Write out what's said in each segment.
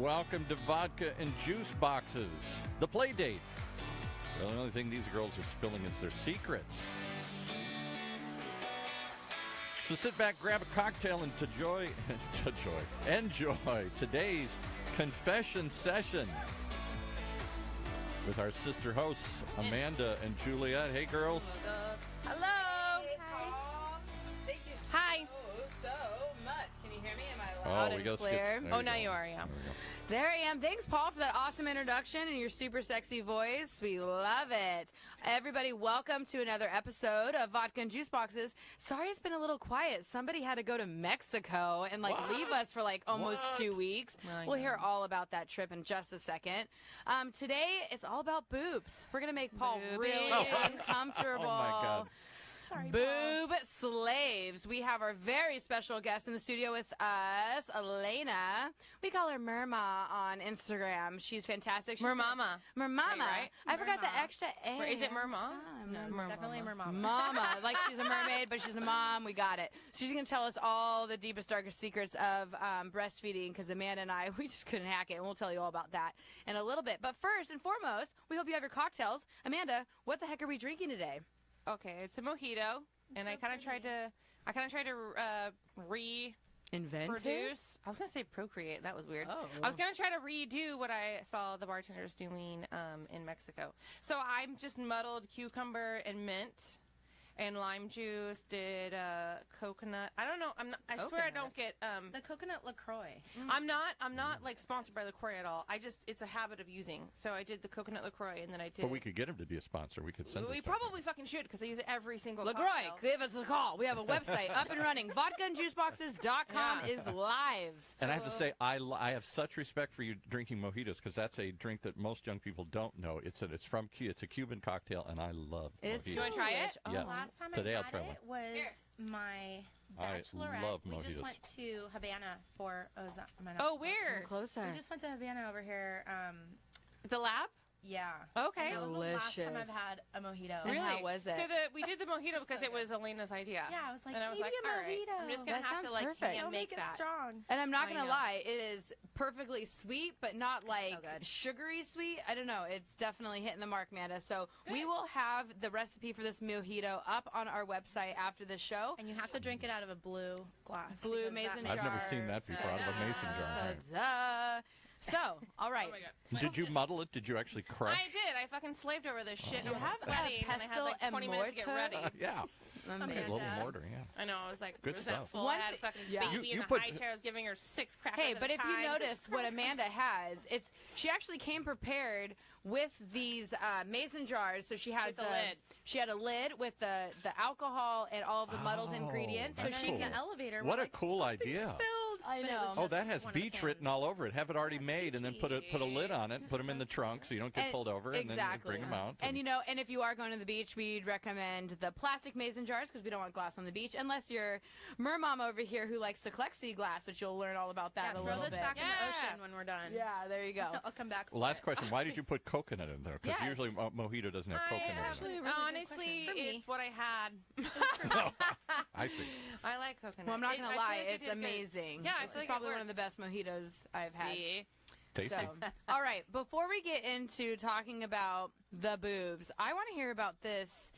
Welcome to Vodka and Juice Boxes, the play date. Well, the only thing these girls are spilling is their secrets. So sit back, grab a cocktail, and enjoy today's confession session with our sister hosts, Amanda and Juliet. Hey, girls. Hello. Hey, Paul. Thank you Hi. so much. Can you hear me? Am I loud Oh, we and got clear? Now you are, yeah. There I am. Thanks, Paul, for that awesome introduction and your super sexy voice. We love it. Everybody, welcome to another episode of Vodka and Juice Boxes. Sorry it's been a little quiet. Somebody had to go to Mexico and leave us for almost 2 weeks. We'll hear all about that trip in just a second. Today, it's all about boobs. We're going to make Paul really uncomfortable. Oh, my God. Sorry, Boob slaves. We have our very special guest in the studio with us, Elena. We call her Merma on Instagram. She's fantastic. She's Mermama. Mermama. Right? I forgot the extra A. Is it Merma? No, it's definitely Mermama. Mama. Like she's a mermaid, but she's a mom. We got it. She's going to tell us all the deepest, darkest secrets of breastfeeding because Amanda and I, we just couldn't hack it. And we'll tell you all about that in a little bit. But first and foremost, we hope you have your cocktails. Amanda, what the heck are we drinking today? Okay, it's a mojito, and I kind of tried to reproduce. I was gonna say procreate. That was weird. Oh. I was gonna try to redo what I saw the bartenders doing in Mexico. So I'm just muddled cucumber and mint. And lime juice, did coconut. I don't know. I swear I don't get the coconut LaCroix. I'm not sponsored by LaCroix at all. It's a habit of using. So I did the coconut LaCroix, and then I did. But we could get him to be a sponsor. We could send. We probably fucking should because I use it every single. LaCroix, cocktail. give us a call. We have a website up and running. VodkaandJuiceBoxes.com is live. And I have to say, I have such respect for you drinking mojitos because that's a drink that most young people don't know. It's a Cuban cocktail, and I love mojitos. It's Do you want to try it? Yes. Last time Today I I'll had try it one. was my I bachelorette. love We just mojitos. went to Havana for. Oh, where? Closer. We just went to Havana over here. The lab? Yeah. Okay. And that was the last time Delicious. I've had a mojito. Really? How was it? So we did the mojito because So it was Elena's idea. Yeah, I was like, and I was maybe like, a all right, mojito. I'm just gonna That have to sounds perfect. Don't make make it that. strong. And I'm not I going to know. lie, it is perfectly sweet, but not so good. sugary sweet. I don't know. It's definitely hitting the mark, Amanda. So we will have the recipe for this mojito up on our website after the show. And you have to drink it out of a blue glass. Blue because mason that I've never jar. seen that before out of a mason jar. Ta-da. So, all right. Oh my God. Did you muddle it? Did you actually crush? I did. I fucking slaved over this shit. You and I have was sweating, a and I had pestle 20 minutes to get and ready. Yeah. A little mortar, yeah. I know. I was like, Good was stuff. that full? One I had a thi- fucking yeah. baby You in the put- high chair. I was giving her 6 crackers. Hey, at but a if you time. notice what Amanda has, she actually came prepared with these mason jars. So she had With the lid. She had a lid with the alcohol and all of the muddled ingredients. So that's she cool. the elevator. What we're a cool "Something idea." Spilled. I But it know. was Oh, just that has one of the beach cans. written all over it. Have it already made, and then put a lid on it. Put them in the trunk so you don't get pulled over, and then exactly. bring them out. And and if you are going to the beach, we'd recommend the plastic mason jars because we don't want glass on the beach, unless you're Mermom over here who likes to collect sea glass, which you'll learn all about that Yeah, a throw little this bit. back in the Yeah. ocean when we're done. Yeah, there you go. I'll come back. Well, last question: why did you put coconut in there? Because Yes. usually mojito doesn't have coconut in actually it. a really good honestly, question. For me. it's what I had. I see. I like coconut. Well, I'm not going to I lie, feel like it it's did good. amazing. Yeah, I it's feel like probably it one of the best mojitos I've had. See? Tasty. So, all right, before we get into talking about the boobs, I want to hear about this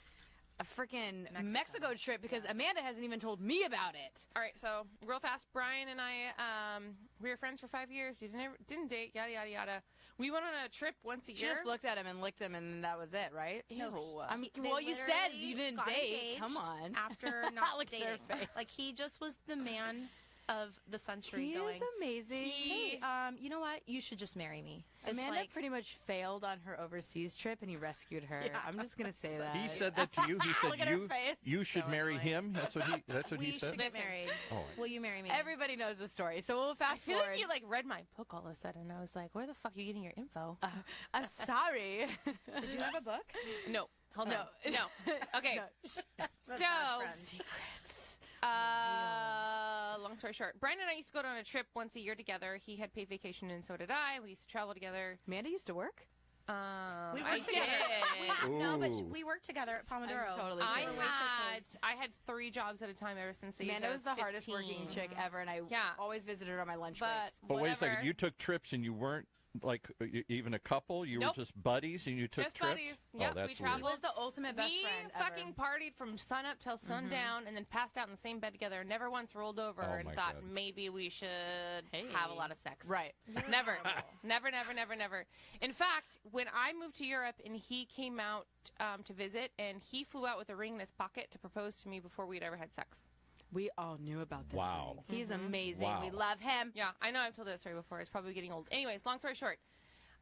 freaking Mexico trip because Amanda hasn't even told me about it. All right, so real fast, Brian and I, we were friends for 5 years. You didn't date, yada yada yada. We went on a trip once a She year. just looked at him and licked him, and that was it, right? Ew. Well, you said you didn't got date. engaged Come on. After not Look at her dating. face. Like, he just was the man of the century He going, is amazing. hey, you know what? You should just marry me. It's Amanda like, pretty much failed on her overseas trip, and he rescued her. Yeah. I'm just going to say that. He said that to you. He Look at her said face. you should So marry annoying. him. That's what we he should said. get married. Oh. Will you marry me? Everybody knows the story, so we'll I fast feel forward. like you read my book all of a sudden. I was like, where the fuck are you getting your info? I'm sorry. Did you have a book? No. Hold on. No. Okay. not So, friend. Secrets. long story short, Brian and I used to go on a trip once a year together. He had paid vacation and so did I. We used to travel together. Amanda used to work? We I worked together. did. No, but Ooh. we worked together at Pomodoro. I'm totally I kidding. We were waitresses. had 3 jobs at a time ever since the age Amanda I was the hardest 15. working chick ever, and I Yeah. always visited her on my lunch But breaks. But wait a second, whatever. you took trips and you weren't like even a couple. You Nope. were just buddies and you took Just trips. buddies. Oh, Yep, that's we He traveled. was the ultimate best We friend fucking ever. partied from sun up till sundown and then passed out in the same bed together. Never once rolled over Oh, and my thought God. maybe we should Hey. have a lot of sex. Right. Never. Never. In fact, when I moved to Europe and he came out to visit, and he flew out with a ring in his pocket to propose to me before we'd ever had sex. We all knew about this Wow. ring. He's amazing. Wow. We love him. Yeah, I know I've told that story before. It's probably getting old. Anyways, long story short.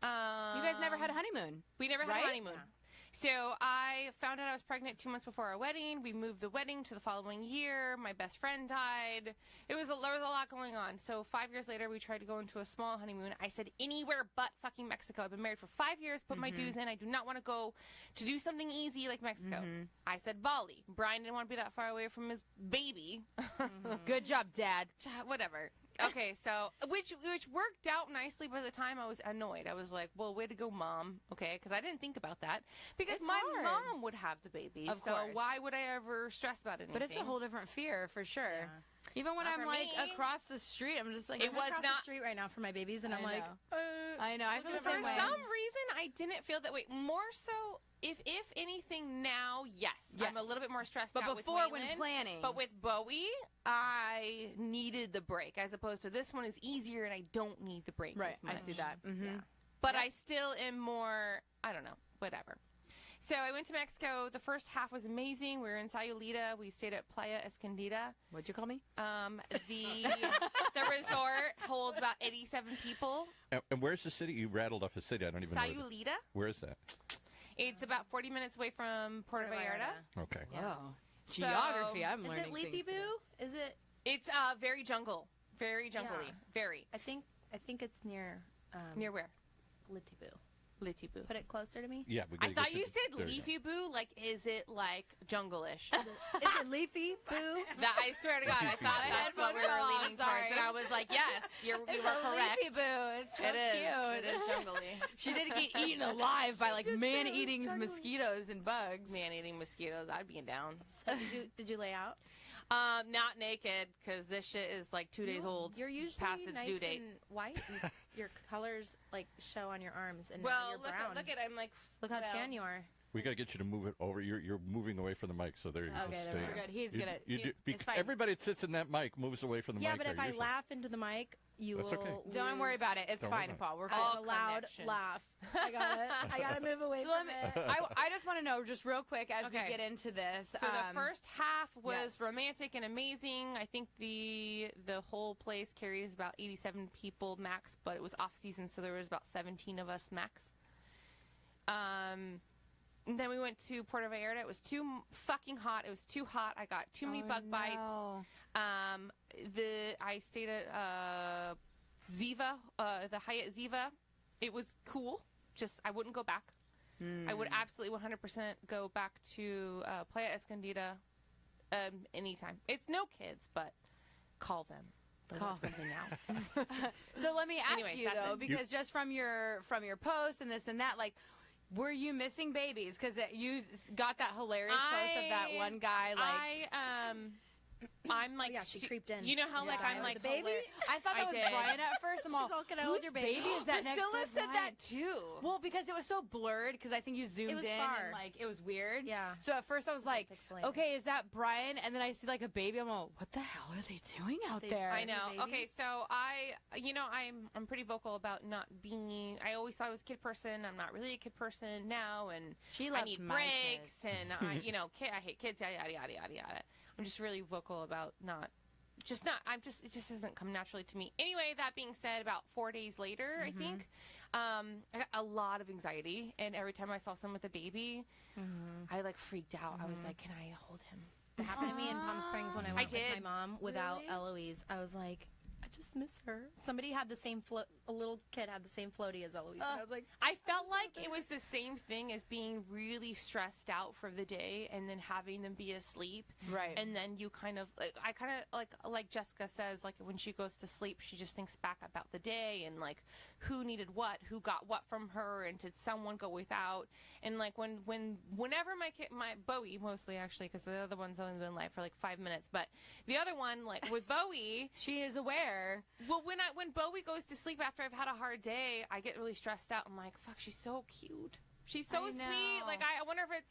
You guys never had a honeymoon. We never had right? a honeymoon. So I found out I was pregnant 2 months before our wedding. We moved the wedding to the following year. My best friend died. There was a lot going on. So 5 years later, we tried to go into a small honeymoon. I said anywhere but fucking Mexico. I've been married for 5 years, put my dues in. I do not want to go to do something easy like Mexico. I said Bali. Brian didn't want to be that far away from his baby. Good job, Dad. Whatever. Okay, so which worked out nicely. By the time I was annoyed, I was like, "Well, way to go, Mom." Okay, because I didn't think about that because It's my hard. mom would have the baby. Of so course. why would I ever stress about anything? But it's a whole different fear for sure. Yeah. Even when Not I'm for like me. across the street, I'm just like, It I'm was across not- the street right now for my babies, and I I'm like, know. I know. I feel the at my same For way. some reason, I didn't feel that way. More so, if anything, now, yes, I'm a Yes. little bit more stressed But out before, with when Waylon. planning, But with Bowie, I needed the break, as opposed to this one is easier and I don't need the break. right, as I much. see that. Mm-hmm. But I still am more, I don't know, whatever. So I went to Mexico. The first half was amazing. We were in Sayulita. We stayed at Playa Escondida. What'd you call me? The resort holds about 87 people. And where's the city? You rattled off a city. I don't even know. Sayulita. Where is that? It's about 40 minutes away from Puerto Vallarta. Okay. Oh, geography. I'm Is learning. it Leafy things today. Boo? Is it? It's very jungle. Very jungly. Yeah. Very. I think it's near Near where? Litibu. Litibu. Put it closer to me. Yeah, we I gotta thought get to you the- said there you go. leafy boo. Like, is it like jungle-ish? Is it Leafy Boo? That, I swear to God, I thought My that's what we were headphones are leaning off, towards, sorry. and I was like, yes, you were It's correct. a leafy boo. It's so It is. cute. It is jungly. She did get eaten alive by like did man-eating jungle. mosquitoes and bugs. Man-eating mosquitoes. I'd be down. Did you lay out? Not naked, because this shit is like 2 days old. You're usually past its nice due date. and white. And your colors like show on your arms, and now Well, you're brown. look at I'm like. Look how well, tan you are. We gotta get you to move it over. You're moving away from the mic, so there you go. Okay, there Stay. we We're good. He's You- gonna. you he- do- it's fine. Everybody that sits in that mic moves away from the Yeah, mic. but if there, I usually. laugh into the mic, you That's will. okay. Don't worry about it. It's Don't worry fine, about it. Paul. We're I cool. have a loud connection. laugh. I got it. I gotta move away So from let me, it. I just want to know, just real quick, as Okay. we get into this. So the first half was yes. romantic and amazing. I think the whole place carries about 87 people max, but it was off season, so there was about 17 of us max. And then we went to Puerto Vallarta. It was too fucking hot. It was too hot. I got too many bug bites. I stayed at Ziva, the Hyatt Ziva. It was cool. Just I wouldn't go back. I would absolutely 100% go back to Playa Escondida anytime. It's no kids, but call them. They'll Call work something out. So let me ask Anyways, you that's though, it. because just from your post and this and that, like, were you missing babies? Because you got that hilarious post of that one guy, like. I'm like, yeah, she creeped in. You know how like Yeah. I'm like The baby? I thought that I was did. Brian at first. I'm all, She's all, "Can I hold whose your baby?" is that next Priscilla to said Brian? that too. Well, because it was so blurred, because I think you zoomed was in far. and like it was weird. Yeah. So at first I was like, pixelated. okay, is that Brian? And then I see like a baby. I'm all, what the hell are they doing out They- there? I know. baby? Okay, so I'm pretty vocal about not being. I always thought I was a kid person. I'm not really a kid person now, and She I loves need my breaks, kids. and I hate kids. Yada yada yada yada yada. I'm just really vocal about not. It just doesn't come naturally to me. Anyway, that being said, about 4 days later, I think, I got a lot of anxiety. And every time I saw someone with a baby, I like freaked out. I was like, can I hold him? It happened to me in Palm Springs when I went with did. my mom without Really? Eloise. I was like, just miss her. Somebody had the same a little kid had the same floaty as Eloise. And I was like, I felt like it was the same thing as being really stressed out for the day and then having them be asleep. Right. And then you kind of, like Jessica says, like when she goes to sleep, she just thinks back about the day and like who needed what, who got what from her, and did someone go without. And like whenever my Bowie, mostly actually, because the other one's only been alive for like 5 minutes, but the other one, like with Bowie, she is aware. well, when Bowie goes to sleep after I've had a hard day, I get really stressed out. I'm like, fuck, she's so cute. She's so sweet. Like, I wonder if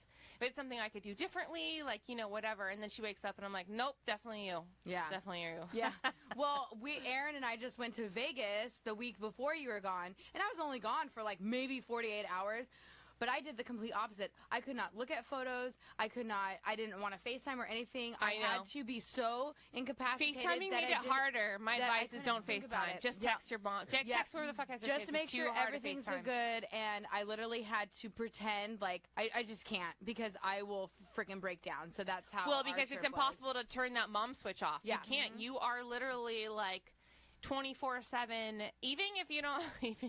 it's something I could do differently, like, you know, whatever. And then she wakes up and I'm like, nope, definitely you. Yeah. Definitely you. Yeah. Well, Aaron and I just went to Vegas the week before you were gone, and I was only gone for like maybe 48 hours. But I did the complete opposite. I could not look at photos. I didn't want to FaceTime or anything. I had to be so incapacitated. FaceTiming made it harder. My advice is don't FaceTime. Just text your mom. Text whoever the fuck has your kids. Just to make sure everything's so good. And I literally had to pretend like I just can't, because I will freaking break down. So that's how. Well, because it's impossible to turn that mom switch off. Yeah. You can't. You are literally like 24/7, even if you don't, even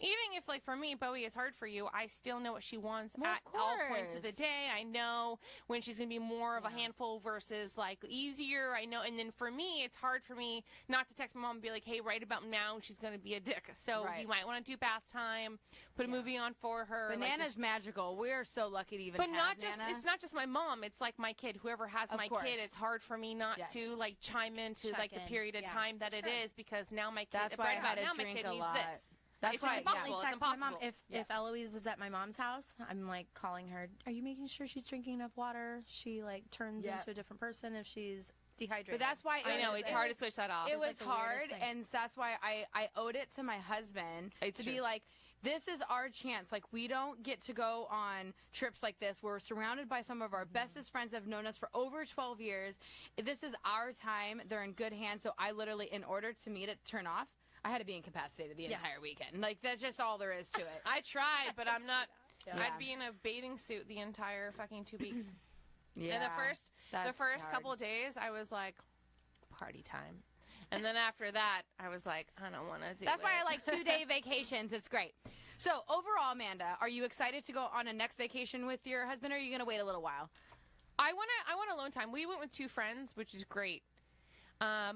if like for me, Bowie is hard for you, I still know what she wants at all points of the day. I know when she's going to be more of a handful versus like easier. I know. And then for me, it's hard for me not to text my mom and be like, hey, right about now, she's going to be a dick. So you might want to do bath time, put a movie on for her. But like Nana's magical. We are so lucky to even have Nana. It's not just my mom. It's like my kid. Whoever has my kid, it's hard for me not to like chime into like the period of time that it is. Because now my kid, that's why I had to drink a lot. That's why it's impossible. Text my mom if Eloise is at my mom's house. I'm like calling her. Are you making sure she's drinking enough water? She like turns into a different person if she's dehydrated. But that's why I know it's hard to switch that off. It was hard, and that's why I owed it to my husband to be like, this is our chance. Like, we don't get to go on trips like this. We're surrounded by some of our bestest friends that have known us for over 12 years. This is our time. They're in good hands. So I literally, in order to meet it, turn off, I had to be incapacitated the entire weekend. Like, that's just all there is to it. I tried, but I'm not. I'd be in a bathing suit the entire fucking 2 weeks. And the first couple of days, I was like, party time. And then after that, I was like, I don't want to do That's why I like 2-day vacations. It's great. So overall, Amanda, are you excited to go on a next vacation with your husband, or are you going to wait a little while? I want alone time. We went with 2 friends, which is great. I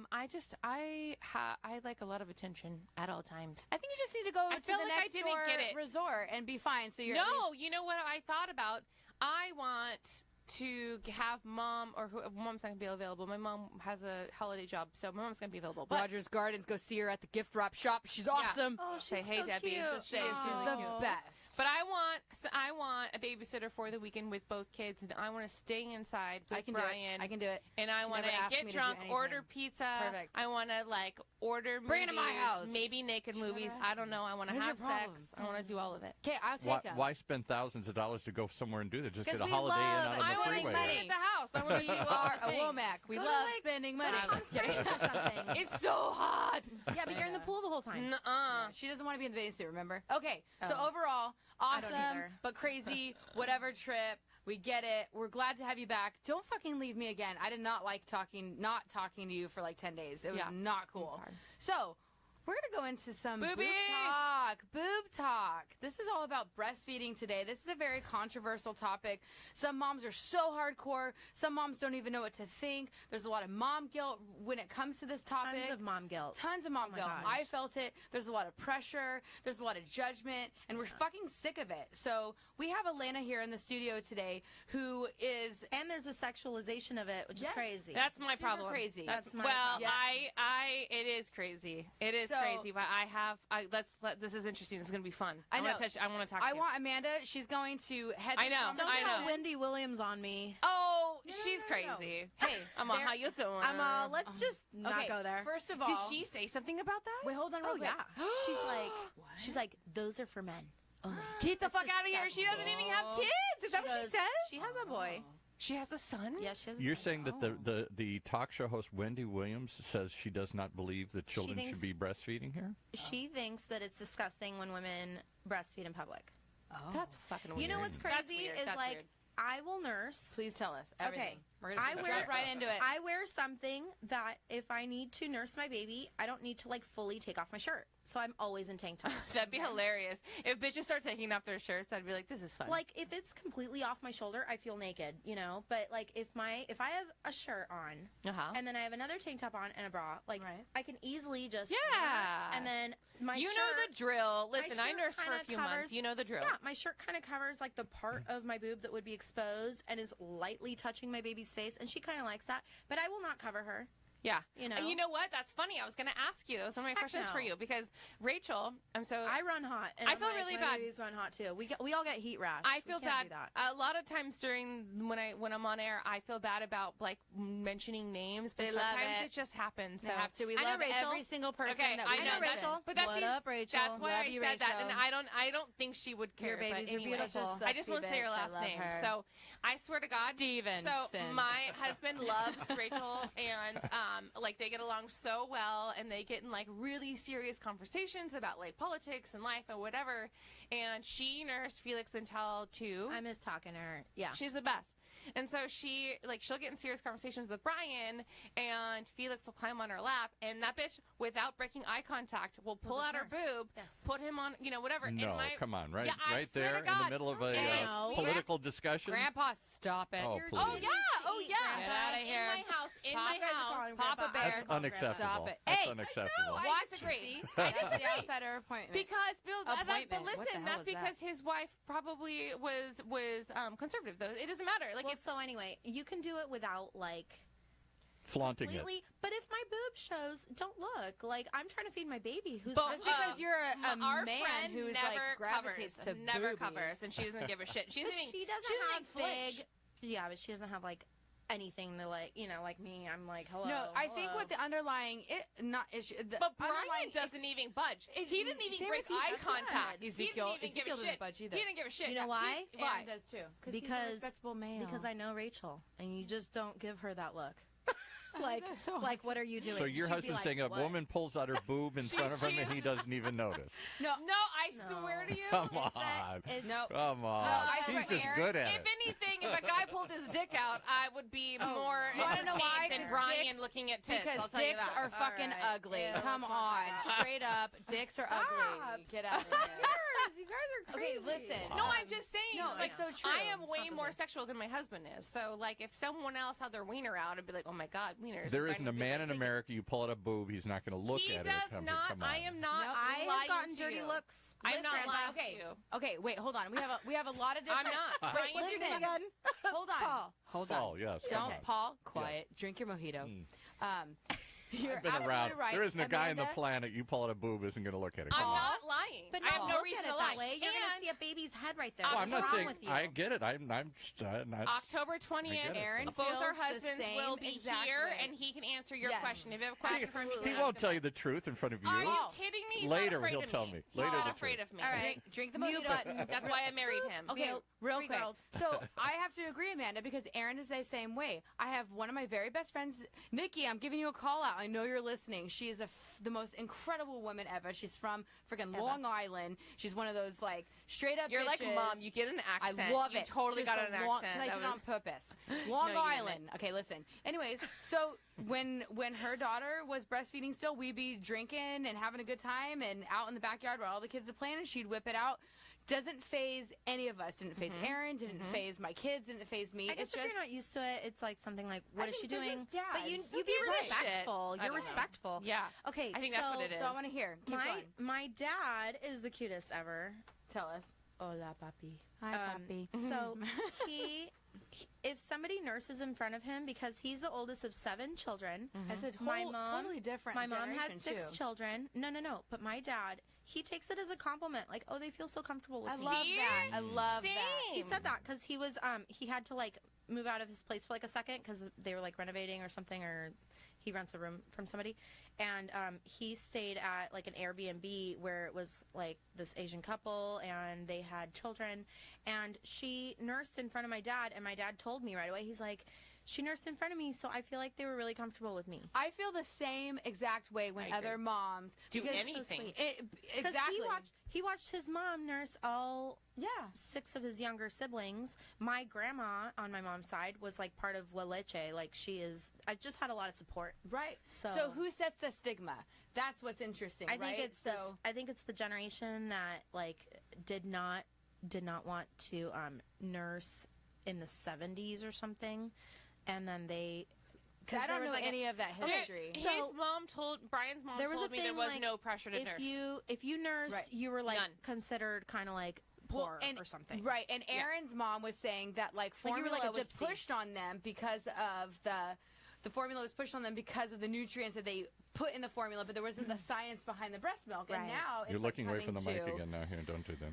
like a lot of attention at all times. I think you just need to go to the next door resort and be fine. So you're you know what I thought about? I want to have mom, or mom's not going to be available. My mom has a holiday job, so my mom's going to be available. But Rogers Gardens, go see her at the gift wrap shop. She's awesome. Oh, she's hey, so Debbie. cute. She's the best. But I want a babysitter for the weekend with both kids, and I want to stay inside with Brian. I can do it. And I want to get drunk, order pizza. Perfect. I want to like order Bring movies, it to my house. maybe naked movies. I don't know. I want to have sex. I want to do all of it. Okay, I'll take them. Why spend thousands of dollars to go somewhere and do that? Just get a we holiday in love out on I the want to freeway. stay at the house. I want to do We are a Womack. We love spending money. Springs or something. It's so hot. Yeah, but you're in the pool the whole time. Nuh-uh. She doesn't want to be in the bathing suit, remember? Okay, so overall, awesome, but crazy, whatever trip. We get it. We're glad to have you back. Don't fucking leave me again. I did not like not talking to you for like 10 days. It was not cool. So, we're going to go into some boob talk. Boob talk. This is all about breastfeeding today. This is a very controversial topic. Some moms are so hardcore. Some moms don't even know what to think. There's a lot of mom guilt when it comes to this topic. Tons of mom guilt. Tons of mom guilt. Gosh. I felt it. There's a lot of pressure. There's a lot of judgment. And we're fucking sick of it. So we have Elena here in the studio today who is... And there's a sexualization of it, which is crazy. That's my Super problem. crazy. That's my well, problem. it is crazy. It is crazy, but this is interesting. This is going to be fun. I know. I want to talk to you. I want Amanda. She's going to head to I know. Don't I call know. Wendy Williams on me. Oh, No, she's no. crazy. Hey, I'm how you doing? I'm let's just not go there. First of all, Did she say something about that? wait, hold on real Oh quick. yeah. she's like those are for men. Oh my. Get the fuck That's out of here. She doesn't disgusting. even have kids. Is that what she goes- says? She has a boy. She has a son? Yeah, she has. You're saying that the talk show host Wendy Williams says she does not believe that children should be breastfeeding here? She thinks that it's disgusting when women breastfeed in public. Oh. That's fucking weird. You know what's That's crazy weird. is That's like weird. I will nurse. Please tell us everything. Okay, We're gonna jump right into it. I wear something that if I need to nurse my baby, I don't need to like fully take off my shirt. So I'm always in tank tops. That'd be hilarious. If bitches start taking off their shirts, I'd be like, this is fun. Like if it's completely off my shoulder, I feel naked, you know. But like if I have a shirt on, and then I have another tank top on and a bra, like I can easily just and then my you shirt, know the drill. Listen, I shirt nursed for a few covers, months. You know the drill. Yeah, my shirt kind of covers like the part of my boob that would be exposed and is lightly touching my baby's face, and she kind of likes that. But I will not cover her. Yeah. You know. And you know what? That's funny. I was going to ask you. That was one of my questions for you because Rachel, I run hot. And I feel really bad. My babies run hot too. We all get heat rash. I feel bad. Do that. A lot of times during when I'm on air, I feel bad about like mentioning names, but sometimes it just happens. So they have to. We love every single person that we I know Rachel. But that's what up, Rachel? That's why love I you, said Rachel. that, and I don't think she would care. Your babies are beautiful. I just won't say her last name. Her. So I swear to God, Stevenson. So my husband loves Rachel, and like they get along so well, and they get in like really serious conversations about like politics and life and whatever. And she nursed Felix until 2. I miss talking to her. Yeah, she's the best. And so she'll get in serious conversations with Brian, and Felix will climb on her lap, and that bitch, without breaking eye contact, will pull out her boob, put him on, whatever. No, come on, right, Yeah, right there in the middle of a political discussion. Grandpa, stop it. Oh, please. Oh yeah. Get out of here. In my house, Papa Bear. That's unacceptable. Stop it. That's Hey, unacceptable. I disagree. I disagree. The outsider appointment. Because Bill, but Appointment. What listen, the hell that's is that? because his wife probably was conservative. Though it doesn't matter. Like, well, so anyway, you can do it without like flaunting completely. But if my boob shows, don't look. Like I'm trying to feed my baby. Who's just because you're a our man friend who's never like gravitates covers, to never boobies. covers, and she doesn't give a shit. She doesn't have flinch. big. Yeah, but she doesn't have like anything to like like me. I'm like hello. No, I think what the underlying issue. But Brian doesn't even budge. He didn't even break eye contact. Ezekiel he didn't even give a shit. Didn't budge either. He didn't give a shit. You know why? Aaron does too. He's a respectable male. Because I know Rachel, and you just don't give her that look. Like what are you doing? So your husband's saying a woman pulls out her boob in front of him and he doesn't even notice. No, I swear to you. Come on. Come on. He's just good at it. If anything, if a guy pulled his dick out, I would be more entertained than Brian looking at tits. Because I'll tell you dicks that. are fucking ugly. Yeah, Come on. Straight up, dicks are ugly. Get out of here. You guys are crazy. Okay, listen. No, I'm just saying. No, like, it's so true. I am way more sexual than my husband is. So, like, if someone else had their wiener out, I'd be like, oh my God, wieners. There isn't a man in America, you pull out a boob, he's not going to look at it. He does not. Come on. I am not. Nope. I lying have gotten to dirty you. looks. I'm not lying Okay. to you. Okay, wait, hold on. We have a lot of different. I'm not. Wait, What'd you do listen. again? Hold on. Paul. Hold on. Paul, yes. Don't, okay. Paul. Quiet. Drink your mojito. You're I've been absolutely around. right. There isn't a guy on the Amanda. planet you pull out a boob isn't going to look at it. I'm Come on. not lying. But I have no look reason at it to lie. that way. You're going to see a baby's head right there. Well, What's I'm not wrong saying with you? I get it. I'm not. October 20th, get it. Aaron both our feels the husbands same will be exact here, way. and he can answer your Yes. question. If you have a question for him, He won't tell you the truth in front of you. Are you kidding me? He's Later not afraid he'll of tell me. me. He's Later not the afraid truth. of me. All right. Drink the Mute mojito. button. That's why I married him. Okay, real Three quick. girls. So I have to agree, Amanda, because Erin is the same way. I have one of my very best friends, Nikki. I'm giving you a call out. I know you're listening. She is the most incredible woman ever. She's from freaking Long Island. She's one of those like straight up. You're like bitches. Mom. You get an accent. I love you it. Totally She's got so an long, accent. I That did it was- on purpose. Long No, you didn't. Island. Okay, listen. Anyways, so when her daughter was breastfeeding still, we'd be drinking and having a good time and out in the backyard where all the kids are playing, and she'd whip it out. Doesn't phase any of us. Didn't phase Aaron. Didn't phase my kids. Didn't phase me. I guess It's if just, you're not used to it, it's like something like, what is she think they're doing? just dads. But you So be give a shit. respectful. I You're don't know. respectful. Yeah. Okay, I think that's what it is. So I want to hear. Keep going. My dad is the cutest ever. Tell us. Hola, papi. Hi, papi. So if somebody nurses in front of him, because he's the oldest of 7 children. It's a My mom, totally different. My mom had generation, 6 too. children. No. But my dad, he takes it as a compliment. Like, oh, they feel so comfortable with I me. love See? that. I love that. He said that because he was he had to like move out of his place for like a second because they were like renovating or something, or he rents a room from somebody, and he stayed at like an Airbnb where it was like this Asian couple and they had children, and she nursed in front of my dad, and my dad told me right away, he's like, she nursed in front of me, so I feel like they were really comfortable with me. I feel the same exact way when I other agree. moms Do because- anything. Because Exactly. he watched his mom nurse all Yeah. 6 of his younger siblings. My grandma on my mom's side was like part of La Leche. Like I just had a lot of support. Right. So- So who sets the stigma? That's what's interesting, I think right? it's I think it's the generation that like did not want to nurse in the 70s or something, and then they. Because I don't know any of that history. His So- mom told Brian's mom There was told a me there thing, was like, no pressure to nurse. If you nursed, Right. you were like None. considered kind of like poor or something. Right, and Aaron's mom was saying that like Like you were formula like a was gypsy. pushed on them because of the formula was pushed on them because of the nutrients that they put in the formula, but there wasn't the science behind the breast milk. And Right. now it's You're like looking away from the coming mic to- again now. Here, don't do that.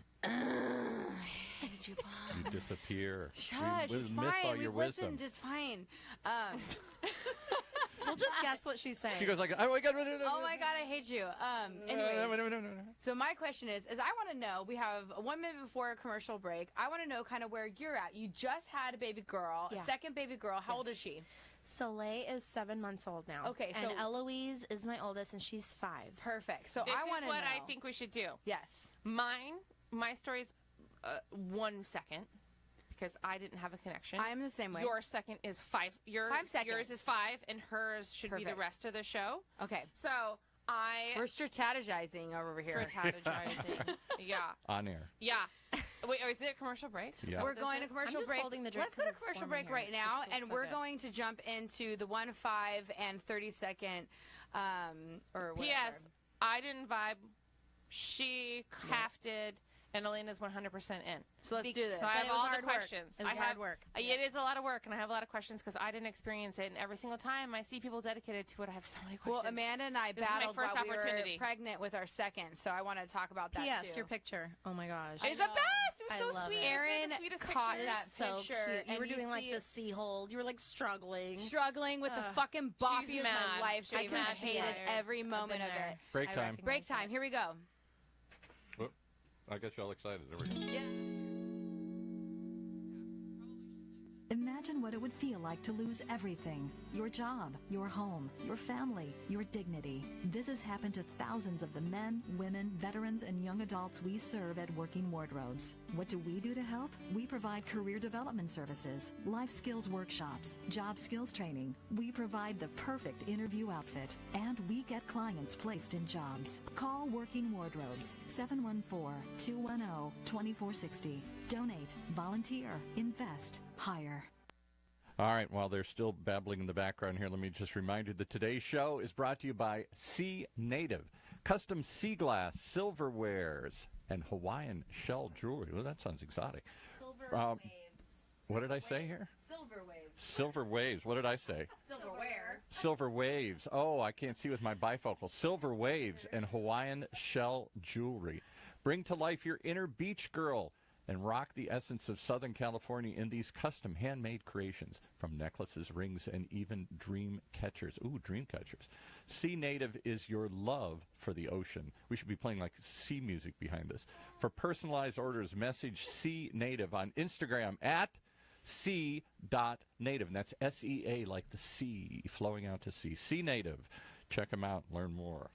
Did you, Mom? You disappear. Shush, we it's miss all fine. your We've wisdom. listened. It's fine. We'll just guess what she's saying. She goes like, "Oh my god!" Oh my God, I hate you. Anyways, No. so my question is I want to know, we have 1 minute before a commercial break. I want to know kind of where you're at. You just had a baby girl, Yeah. a second baby girl. How old is Yes. she? Soleil is 7 months old now. Okay, and so- Eloise is my oldest, and she's 5. Perfect. So this I is want to what know. I think we should do. Yes. My story's 1 second because I didn't have a connection. I'm the same way. Your second is 5. 5 seconds. Yours is 5, and hers should be the Perfect. rest of the show. Okay. So I We're strategizing over here. strategizing. Yeah. On air. Yeah. Wait, is it a commercial break? Yeah. Is that We're what this going to is? commercial I'm just break. holding the drink Let's go to 'cause it's commercial warm break in here. right now, This feels and so we're good. going to jump into the 1, 5, and 30-second, or whatever. P.S. I didn't vibe. She half did, and Elena's 100% in. So let's do this. So I But have it was all the hard work. questions. It was I hard have, work. It is a lot of work, and I have a lot of questions because I didn't experience it. And every single time I see people dedicated to it, I have so many questions. Well, Amanda and I This is my battled first while we were opportunity. pregnant with our second, so I want to talk about that P.S. too. Your picture. Oh my gosh. It's the best. It was I so love sweet. it. Isn't Aaron the sweetest caught picture? that so picture, cute. You and were you doing like see the it- sea hold. You were like struggling. struggling with the Ugh. fucking bop. She's He was mad. my life She's saver. mad. I She's hated tired. every moment been of there. it. Break I time. recognize Break that. time. Here we go. Whoop. I got you all excited. There we go. Yeah. Imagine what it would feel like to lose everything. Your job, your home, your family, your dignity. This has happened to thousands of the men, women, veterans, and young adults we serve at Working Wardrobes. What do we do to help? We provide career development services, life skills workshops, job skills training. We provide the perfect interview outfit, and we get clients placed in jobs. Call Working Wardrobes, 714-210-2460. Donate, volunteer, invest, hire. All right, while they're still babbling in the background here, let me just remind you that today's show is brought to you by Sea Native, custom sea glass, silverwares, and Hawaiian shell jewelry. Well, that sounds exotic. Silver Um, waves. What did I say here? Silver waves. Silver waves. What did I say? Silverware. Silver waves. Oh, I can't see with my bifocal. Silver waves and Hawaiian shell jewelry. Bring to life your inner beach girl and rock the essence of Southern California in these custom handmade creations, from necklaces, rings, and even dream catchers. Ooh, dream catchers. Sea Native is your love for the ocean. We should be playing like sea music behind this. For personalized orders, message Sea Native on Instagram at sea.native. And that's SEA, like the sea, flowing out to sea. Sea Native. Check them out. Learn more.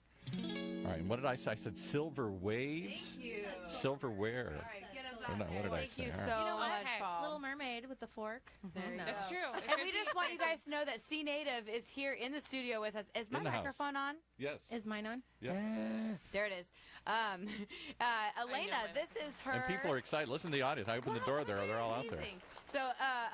All right, and what did I say? I said silver waves? Thank you. Silverware. All right, get us What out did I there. say? Thank you All so right. You know what? much, Paul. Little Mermaid with the fork. There you No. go. That's true. It And could we be. just want you guys to know that Sea Native is here in the studio with us. Is my In the house. microphone on? Yes. Is mine on? Yeah. There it is. Elena, mine. this is her. And people are excited. Listen to the audience. I opened the door there. They're all out there. Amazing. So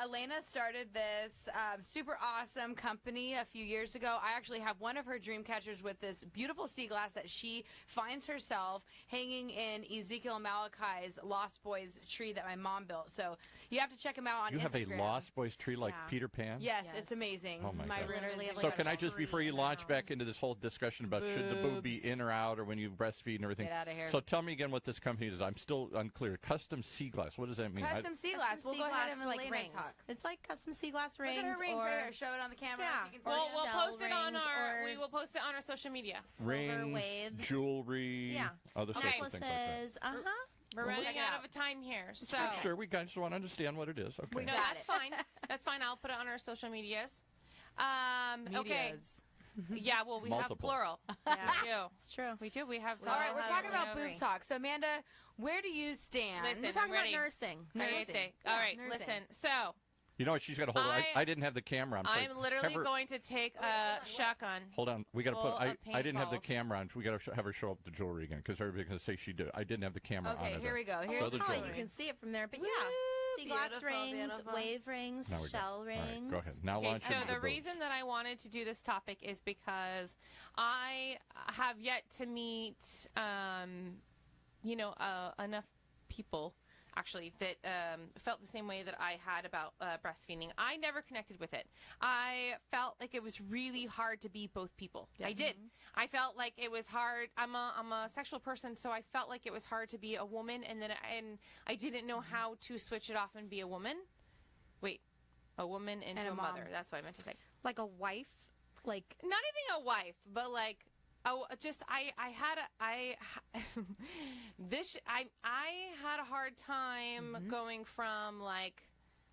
Elena started this super awesome company a few years ago. I actually have one of her dream catchers with this beautiful sea glass that she finds herself hanging in Ezekiel Malachi's Lost Boys tree that my mom built. So you have to check him out on You have a Instagram. Lost Boys tree like Yeah. Peter Pan? Yes, Yes. it's amazing. Oh my God. room Literally is have So like can a I just, tree before you in the launch house. back into this whole discussion about should the boob be Boobs. in or out or when you breastfeed and everything? Get outta here. So tell me again what this company is. I'm still unclear. Custom sea glass. What does that mean? Custom sea glass. Custom We'll sea go ahead glass, and like Elena rings. talk. It's like custom sea glass Look rings. at her rings or right here. Show it on the camera. Yeah. If you can Or see We'll it. shell post it on rings our. or- We will post it on our social media. silver Rings, waves. jewelry, Yeah. other sorts Okay. of things like that. Necklaces. We're running out of time here. So Sure, we just want to understand what it is. Okay. no, that's fine. That's fine. I'll put it on our social medias. Okay. Yeah, well, we Multiple. have plural. Yeah. We do. It's true. We do. We have. All right, we're talking about over. boob talk. So, Amanda, where do you stand? Listen, We're talking about ready. nursing. Nursing. All right, nursing. listen. So You know what? She's got to hold on. I didn't have the camera on. I'm literally going to take a shotgun. Hold on. We got to full put. I of didn't have the paintballs. camera on. We got to have her show up the jewelry again because everybody's going to say she did. I didn't have the camera on. Okay, here we go. Oh, Here's Show it's the not like jewelry. you can see it from there, but yeah. Sea Beautiful, glass rings, beautiful. wave rings, Now we go. shell All rings. right, go ahead. Now Okay, launch so into the boobs. reason that I wanted to do this topic is because I have yet to meet, enough people actually that felt the same way that I had about breastfeeding. I never connected with it. I felt like it was really hard to be both people. I did. I felt like it was hard. I'm a sexual person, so I felt like it was hard to be a woman, and I didn't know how to switch it off and be a woman. Wait, a woman into And a a mom. mother. That's what I meant to say. Like a wife, like Not even a wife, but like I had a hard time going from like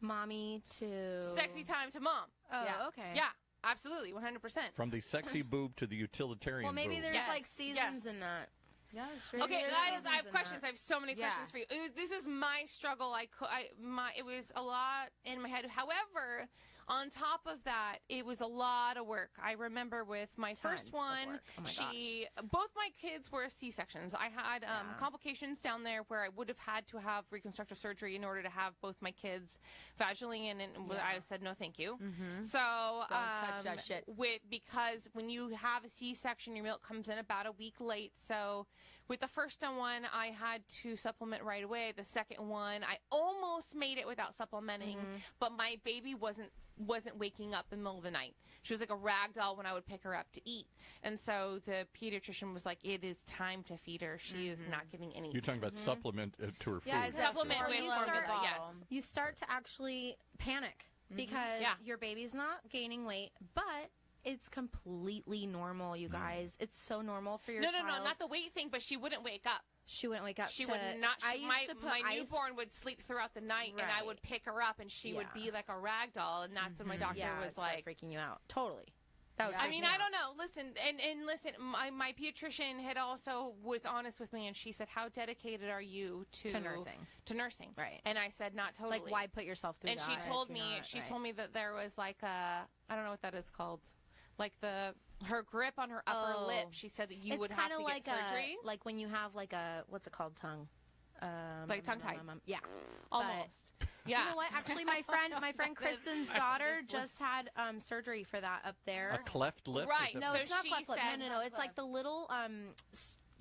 mommy to sexy time to mom. Oh, Yeah. okay. Yeah, absolutely, 100%. From the sexy boob to the utilitarian. Well, maybe boob. there's Yes, like seasons yes. in that. Yeah, sure. Okay, There's guys, I have seasons in questions. that. I have so many Yeah. questions for you. This was my struggle. It was a lot in my head. However, on top of that, it was a lot of work. I remember with my Tons first of one, work. Oh my both my kids were C-sections. I had complications down there where I would have had to have reconstructive surgery in order to have both my kids vaginally, and I said no, thank you. So Don't touch that shit. because when you have a C-section, your milk comes in about a week late. So with the first one, I had to supplement right away. The second one, I almost made it without supplementing, but my baby wasn't waking up in the middle of the night. She was like a rag doll when I would pick her up to eat. And so the pediatrician was like, it is time to feed her. She is not getting anything. You're talking about supplement to her food. Yeah, it's Supplement a with formula formula, bottle. yes. You start to actually panic because Yeah. your baby's not gaining weight, but it's completely normal, you guys. It's so normal for your No, child. not the weight thing, but she wouldn't wake up. She wouldn't wake up. She to, would not. I used My to put my ice. newborn would sleep throughout the night, and I Right. would pick her up, and she would Yeah. be like a rag doll. And that's when my doctor Yeah, was it started like, freaking you out. Totally. That would Yeah. I freak mean, me I out. don't know. Listen, and listen, my pediatrician had also was honest with me, and she said, "How dedicated are you to nursing?" To nursing, Right. And I said, "Not totally." Like, why put yourself through And that? she if told you're me, not- she right. told me that there was like a, I don't know what that is called, like her grip on her upper Oh. lip. She said that you It's would have kinda to like get surgery, like when you have like a what's it called, tongue? Like tongue-tied. Yeah. almost. Yeah. You know what? Actually, my friend Kristen's daughter just had surgery for that up there. A cleft lip? Right. Is that- No, So it's not she cleft lip. said- No. It's like the little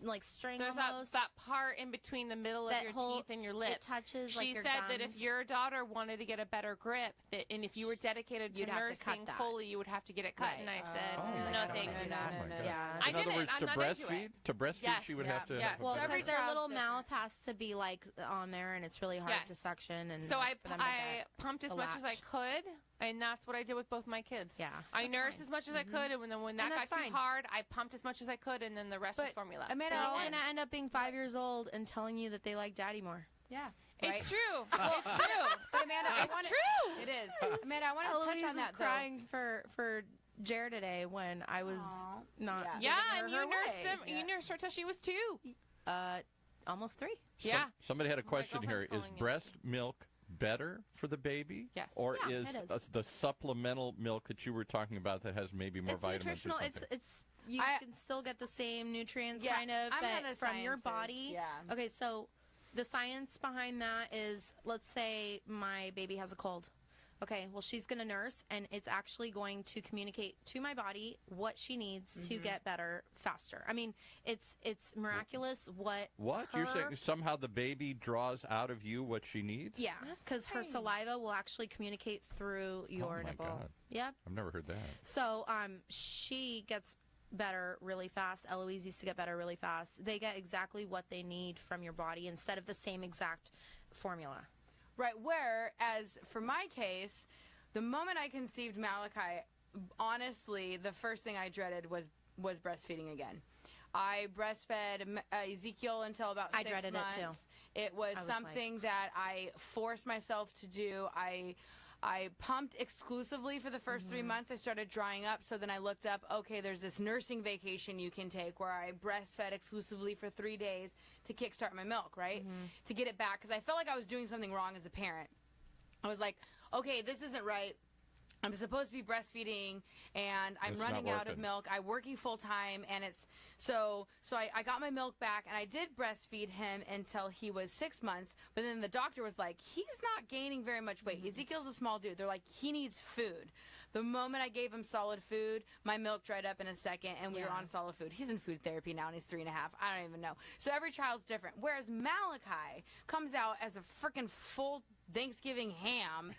like string There's almost. that part in between the middle of That your whole- teeth and your lip. It touches She like your said that if gums. your daughter wanted to get a better grip, and if you were dedicated to You'd have to cut nursing that. fully, you would have to get it cut. Right. And I said, Oh, my no, God. thanks. Oh, my God. Yeah. I In other didn't. words, I'm to not into breastfeed, it. to she would Yes. have to. Yes. have a Well, better- Every because their child's little different. mouth has to be like on there, and it's really hard to Yes. suction. And So I for them to get pumped as the much as I latch. could, and that's what I did with both my kids. Yeah, I that's nursed fine. as much as I could, and when that And got that's too fine. hard, I pumped as much as I could, and then the rest was But, formula. Amanda, They're all And- gonna end up being 5 years old and telling you that they like daddy more. Yeah. It's true. It's true. But Amanda, I It's wanna, true. It is. Amanda, I want to touch Eloise on was that crying for Jared today when I was Aw. not. Yeah. giving Yeah, her and her you nursed way. them. You nursed her till she was 2. Almost 3. Yeah. Somebody had a question here. girlfriend's Is calling breast milk better for the baby? Yes. Or Yeah, is it is. the supplemental milk that you were talking about that has maybe more It's vitamins or nutritional. something? It's you I- can still get the same nutrients, Yeah, kind of, I'm not but a from your scientist, body. yeah. Okay, so the science behind that is, let's say my baby has a cold. Okay, well, she's going to nurse, and it's actually going to communicate to my body what she needs to get better faster. I mean, it's miraculous what You're her- saying somehow the baby draws out of you what she needs? Yeah, because her saliva will actually communicate through your Oh, my nipple. God. Yep. I've never heard that. So she gets better really fast. Eloise used to get better really fast. They get exactly what they need from your body instead of the same exact formula. Right, whereas for my case, the moment I conceived Malachi, honestly, the first thing I dreaded was breastfeeding again. I breastfed Ezekiel until about 6 I dreaded it months. too. It was I was something that I forced myself to do. I pumped exclusively for the first 3 months. I started drying up, so then I looked up, okay, there's this nursing vacation you can take where I breastfed exclusively for 3 days to kickstart my milk, right? To get it back, because I felt like I was doing something wrong as a parent. I was like, okay, this isn't right. I'm supposed to be breastfeeding, and I'm It's running not out of working. milk. I'm working full time, and it's so I got my milk back, and I did breastfeed him until he was 6 months. But then the doctor was like, he's not gaining very much weight. Ezekiel's a small dude. They're like, he needs food. The moment I gave him solid food, my milk dried up in a second, and we were on solid food. He's in food therapy now, and he's 3.5. I don't even know. So every child's different. Whereas Malachi comes out as a freaking full Thanksgiving ham.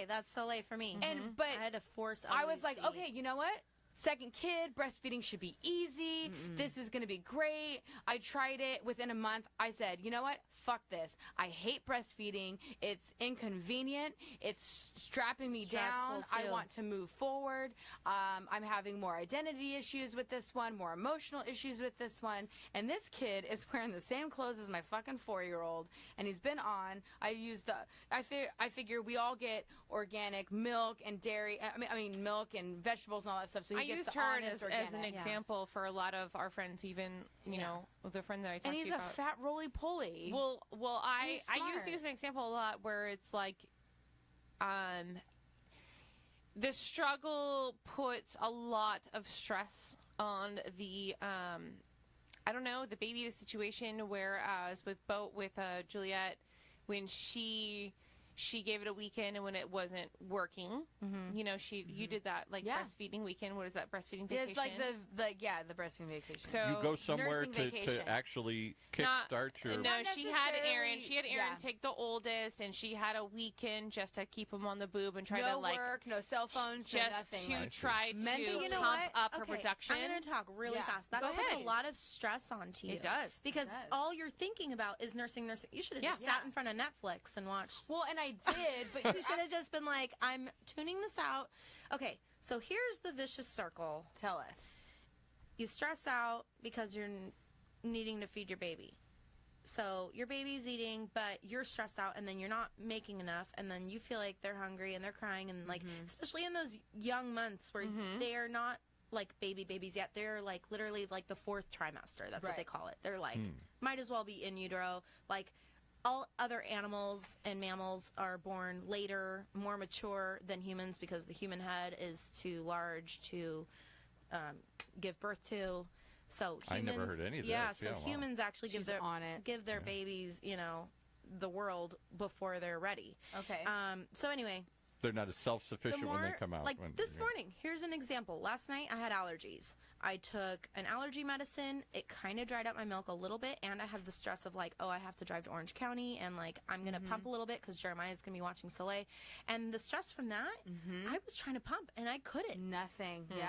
That's Soleil for me. And but I had to force. I was like, LEC. okay, you know what? Second kid, breastfeeding should be easy. This is going to be great. I tried it within a month. I said, you know what? Fuck this. I hate breastfeeding. It's inconvenient. It's strapping me down. Stressful, I too. want to move forward. I'm having more identity issues with this one, more emotional issues with this one. And this kid is wearing the same clothes as my fucking 4-year-old. And he's been on. I figure we all get organic milk and dairy. I mean milk and vegetables and all that stuff. So I used her as an example for a lot of our friends, even, you know, with a friend that I talked And to he's you a about. fat roly-poly. Well, I used smart. to use an example a lot where it's like, the struggle puts a lot of stress on the, I don't know, the baby, the situation. Whereas with Juliet, when she gave it a weekend, and when it wasn't working, you know, you did that like breastfeeding weekend. What is that, breastfeeding vacation? It's like the breastfeeding vacation. So You go somewhere nursing vacation. to actually kickstart your... No, she had Aaron. She had Aaron yeah. take the oldest, and she had a weekend just to keep him on the boob and try no to like work, no cell phones, no just nothing. to I see. try to Mentally, you know pump what? up her Okay, production. I'm going to talk really Yeah. fast. That Go puts ahead. a lot of stress onto you. It does. Because It does. all you're thinking about is nursing. You should have Yeah. just sat in front of Netflix and watched. Well, and I did, but You should have just been like, I'm tuning this out. Okay, so here's the vicious circle. tell us. You stress out because you're needing to feed your baby. So your baby's eating, but you're stressed out, and then you're not making enough, and then you feel like they're hungry and they're crying, and like, especially in those young months where they are not like babies yet. They're like literally like the 4th trimester. That's what Right. they call it. They're like, might as well be in utero. Like, all other animals and mammals are born later, more mature than humans, because the human head is too large to give birth to. So I humans, never heard any of yeah, this. so Yeah, wow. humans actually She's on it. give their babies, you know, the world before they're ready. Okay. So anyway, They're not as self-sufficient when they come out. like when- this yeah. morning, here's an example. Last night I had allergies. I took an allergy medicine. It kind of dried up my milk a little bit, and I had the stress of like, oh, I have to drive to Orange County, and like I'm gonna pump a little bit because Jeremiah's gonna be watching Soleil, and the stress from that, I was trying to pump and I couldn't, Nothing. Yeah.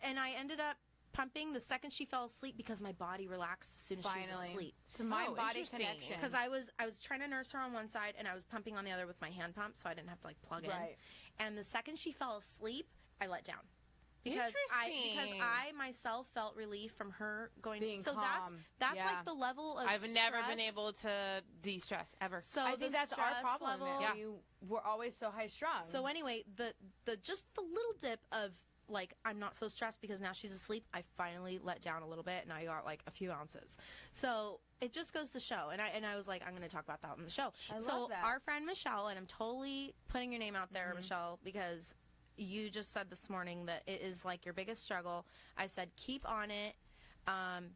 and I ended up pumping the second she fell asleep because my body relaxed as soon as she was Finally. asleep. It's a mind-body interesting. connection. Because I was trying to nurse her on one side, and I was pumping on the other with my hand pump, so I didn't have to like plug Right. in. And the second she fell asleep, I let down. Because Interesting. I myself felt relief from her going. Being so calm. that's Yeah. like the level of. I've never been stress. able to de-stress ever. So I the think that's our stress problem. level. That we're always so high strung. So anyway, the just the little dip of like, I'm not so stressed because now she's asleep. I finally let down a little bit, and I got like a few ounces. So it just goes to show. And I was like, I'm going to talk about that on the show. I so love that. our friend Michelle, and I'm totally putting your name out there, Michelle, because you just said this morning that it is like your biggest struggle. I said, keep on it,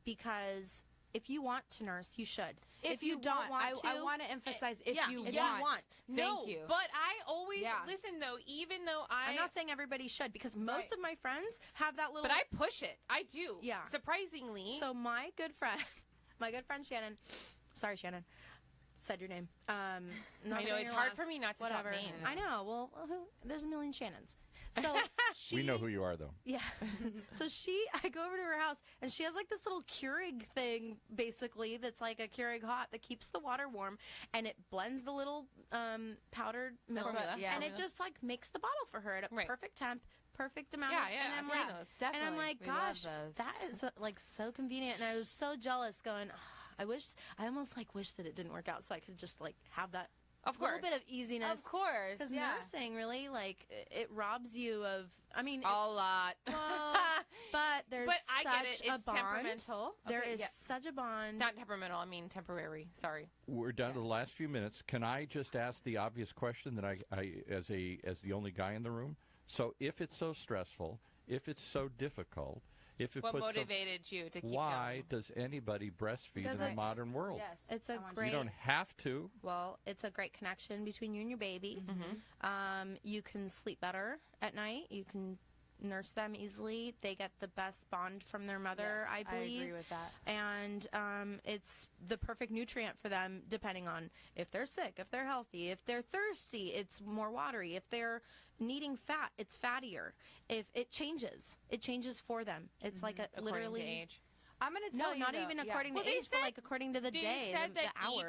because if you want to nurse, you should. If you don't want to, I want to emphasize if yeah, you if want. you want. No, Thank you. but I always Yeah. listen though. Even though I'm not saying everybody should, because most Right. of my friends have that little. but I push it. I do. Yeah. Surprisingly. So my good friend, Shannon, sorry Shannon, said your name. Not I know saying it's your hard last, for me not to whatever. talk names. I know. Well, there's a million Shannons. So We know who you are, though. Yeah. So I go over to her house, and she has like this little Keurig thing, basically, that's like a Keurig hot that keeps the water warm, and it blends the little powdered milk, Formula. Yeah. and it just like makes the bottle for her at a Right. perfect temp, perfect amount. Yeah, of, yeah, and I'm I've like, seen those. Definitely. and I'm like, We love gosh, those. that is like so convenient, and I was so jealous, going, I almost like wish that it didn't work out so I could just like have that Of little course. bit of easiness. Of course, Because yeah. nursing really, like, it robs you of, I mean, A lot. well, but there's But I such get it. a It's bond. temperamental. There Okay, is yeah. such a bond. Not temperamental. I mean temporary. Sorry. We're down to the last few minutes. Can I just ask the obvious question that I as the only guy in the room? So if it's so stressful, if it's so difficult, if it What puts motivated you to keep why going? does anybody breastfeed Because in the it's- modern world? Yes. It's a I want great- You don't have to. Well, it's a great connection between you and your baby. Mm-hmm. You can sleep better at night. You can nurse them easily. They get the best bond from their mother, Yes, I believe. I agree with that. And it's the perfect nutrient for them, depending on if they're sick, if they're healthy, if they're thirsty, it's more watery. If they're needing fat, it's fattier. If it changes for them. It's like a According literally. to age. I'm going to No, tell you not though, even yeah. according Well, to they age, but said- like according to the They day, said the that hour.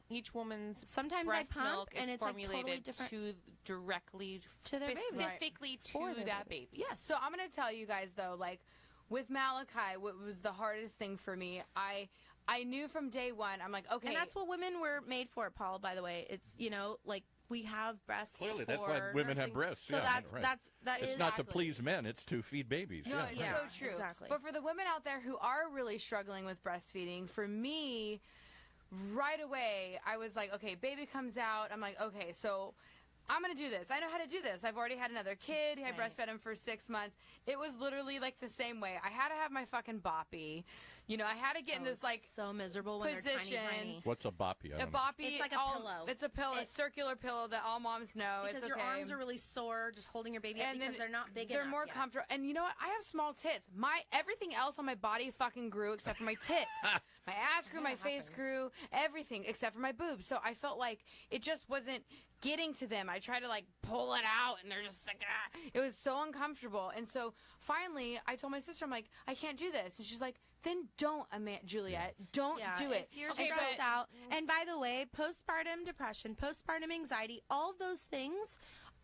each woman's Sometimes I breast pump, milk and is it's like formulated totally different directly to their baby. specifically For to their that baby. baby. Yes. So I'm going to tell you guys though, like with Malachi, what was the hardest thing for me? I knew from day one. I'm like, okay, And that's what women were made for, Paul, by the way. It's, like we have breasts. Clearly, for that's why women have nursing. breasts. So yeah, right. that It's is not to Exactly. please men; it's to feed babies. No, yeah, it's right. Yeah, so true. exactly. But for the women out there who are really struggling with breastfeeding, for me, right away, I was like, okay, baby comes out. I'm like, okay, so I'm going to do this. I know how to do this. I've already had another kid. I Right. breastfed him for 6 months. It was literally like the same way. I had to have my fucking boppy. I had to get in Oh, this it's like so miserable when they're position. tiny. What's a boppy? I a don't know. boppy. It's like a pillow. It's a pillow, a It- circular pillow that all moms know. Because it's your okay. arms are really sore just holding your baby up And because then they're not big They're enough more yet. comfortable. And you know what? I have small tits. Everything else on my body fucking grew except for my tits. My ass grew, Yeah, my it face happens. grew, everything except for my boobs. So I felt like it just wasn't getting to them. I tried to like pull it out and they're just like, ah. It was so uncomfortable. And so finally I told my sister, I'm like, I can't do this. And she's like, then don't, Juliet. Don't Yeah, do it. if you're Okay, stressed but- out. And by the way, postpartum depression, postpartum anxiety, all of those things